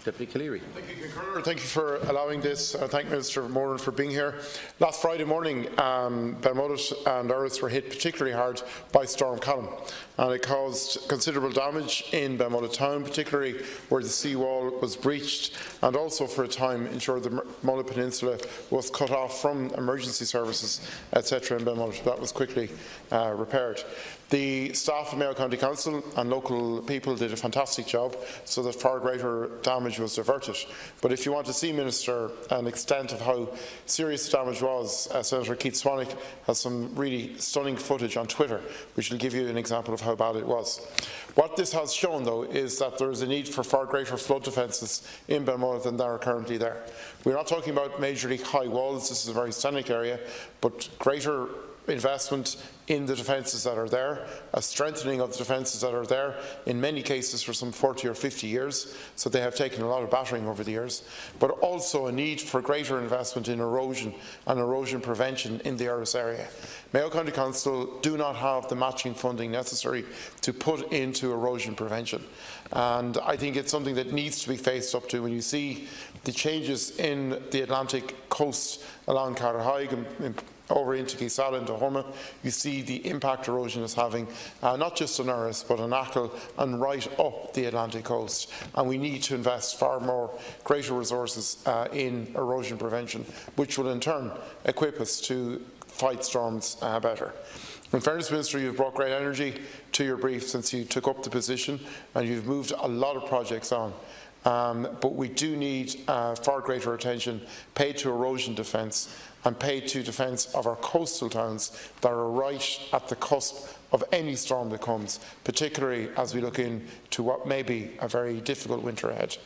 Deputy Calleary. Thank you, Concur. Thank you for allowing this. Thank Minister Moran for being here. Last Friday morning, Belmullet and Oireachtas were hit particularly hard by Storm Callum, and it caused considerable damage in Belmullet town, particularly where the seawall was breached, and also for a time ensured the Mullet Peninsula was cut off from emergency services, etc. in Belmullet. That was quickly repaired. The staff of Mayo County Council and local people did a fantastic job so that far greater damage was diverted. But if you want to see, Minister, an extent of how serious the damage was, Senator Keith Swanwick has some really stunning footage on Twitter which will give you an example of how bad it was. What this has shown, though, is that there is a need for far greater flood defences in Belmullet than there are currently there. We're not talking about majorly high walls, this is a very scenic area, but greater investment in the defences that are there, a strengthening of the defences that are there, in many cases for some 40 or 50 years, so they have taken a lot of battering over the years, but also a need for greater investment in erosion and erosion prevention in the Oireachtas area. Mayo County Council do not have the matching funding necessary to put into erosion prevention, and I think it's something that needs to be faced up to. When you see the changes in the Atlantic coast along Carterhaig and over into Keysala and Horma, you see the impact erosion is having, not just on Oireachtas but on Achill and right up the Atlantic coast. And we need to invest far more greater resources in erosion prevention, which will in turn equip us to fight storms better. In fairness, Minister, you've brought great energy to your brief since you took up the position, and you've moved a lot of projects on. But we do need far greater attention paid to erosion defence and paid to defence of our coastal towns that are right at the cusp of any storm that comes, particularly as we look into what may be a very difficult winter ahead.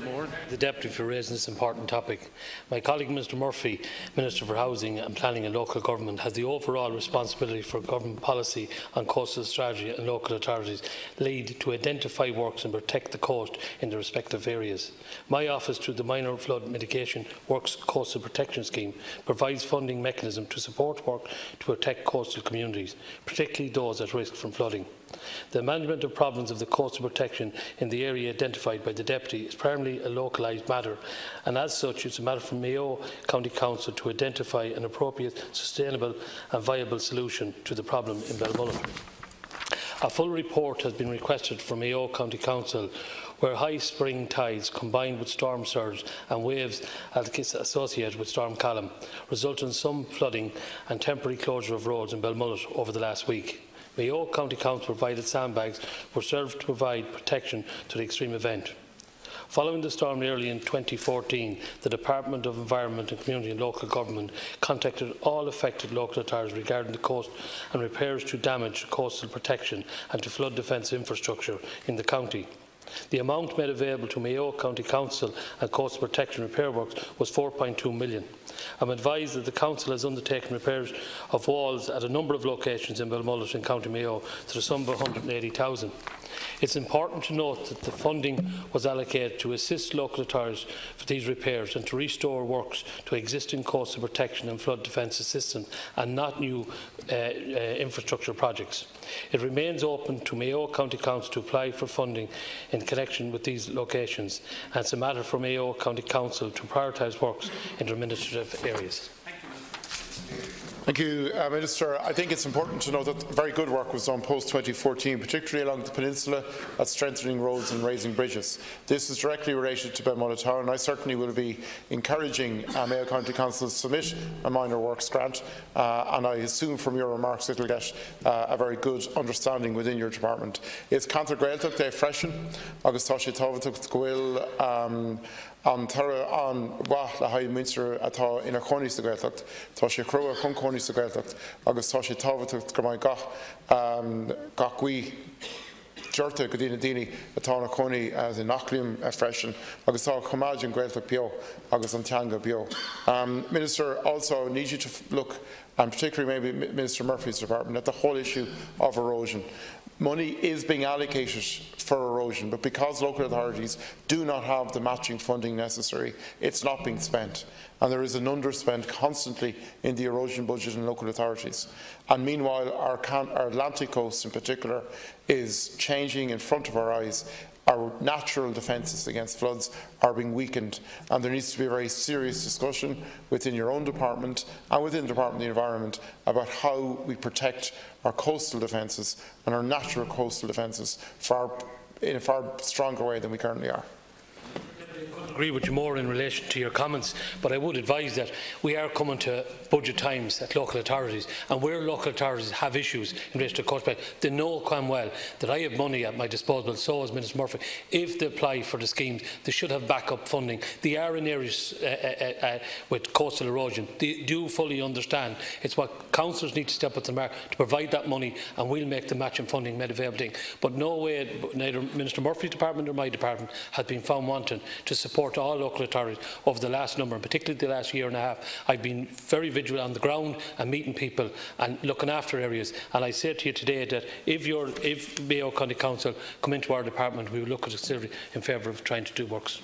Moran. The Deputy for raising this important topic. My colleague Mr Murphy, Minister for Housing and Planning and Local Government, has the overall responsibility for government policy on coastal strategy, and local authorities lead to identify works and protect the coast in the respective areas. My office, through the Minor Flood Mitigation Works Coastal Protection Scheme, provides funding mechanism to support work to protect coastal communities, particularly those at risk from flooding. The management of problems of the coastal protection in the area identified by the Deputy is primarily a localised matter, and as such it is a matter for Mayo County Council to identify an appropriate, sustainable and viable solution to the problem in Belmullet. A full report has been requested from Mayo County Council where high spring tides combined with storm surge and waves associated with Storm Callum result in some flooding and temporary closure of roads in Belmullet over the last week. Mayo County Council provided sandbags were served to provide protection to the extreme event. Following the storm early in 2014, the Department of Environment and Community and Local Government contacted all affected local authorities regarding the coast and repairs to damage coastal protection and to flood defence infrastructure in the county. The amount made available to Mayo County Council and Coastal Protection repair works was €4.2 million. I am advised that the Council has undertaken repairs of walls at a number of locations in Belmullet and County Mayo to the sum of €180,000. It is important to note that the funding was allocated to assist local authorities for these repairs and to restore works to existing coastal protection and flood defence assistance and not new infrastructure projects. It remains open to Mayo County Council to apply for funding in connection with these locations, and it is a matter for Mayo County Council to prioritise works in their administrative areas. Thank you, Minister. I think it's important to know that very good work was done post-2014, particularly along the peninsula at strengthening roads and raising bridges. This is directly related to Belmullet Town, and I certainly will be encouraging Mayo County Council to submit a minor works grant, and I assume from your remarks it will get a very good understanding within your department. It's Cantor Gaeltacht Day freshen, agus tá sé tábhachtach go bhfuil an tara an wath le haid Munster atá ina chóní sa Gaeltacht, tá sé crua chun chóní sa Gaeltacht, agus tá sé tábhachtach go mbeidh gach guí Jorta go dtína daoine atá na chóní in Achliam freisin, agus tá chomáid an Gaeltacht bio, agus an teanga bio. Minister, also need you to look, and particularly maybe Minister Murphy's department, at the whole issue of erosion. Money is being allocated for erosion, but because local authorities do not have the matching funding necessary, it's not being spent. And there is an underspend constantly in the erosion budget in local authorities. And meanwhile, our Atlantic coast in particular is changing in front of our eyes our natural defences against floods are being weakened, and there needs to be a very serious discussion within your own department and within the Department of the Environment about how we protect our coastal defences and our natural coastal defences in a far stronger way than we currently are. I agree with you more in relation to your comments, but I would advise that we are coming to budget times at local authorities, and where local authorities have issues in relation to coast back, they know quite well that I have money at my disposal, so has Minister Murphy. If they apply for the schemes, they should have backup funding. They are in areas with coastal erosion. They do fully understand. It's what councillors need to step up to the mark to provide that money, and we'll make the matching funding made available. But no way, neither Minister Murphy's department or my department has been found wanting to support all local authorities over the last number, and particularly the last year and a half. I've been very vigilant on the ground and meeting people and looking after areas, and I say to you today that if Mayo County Council come into our department, we will look at it seriously in favour of trying to do works.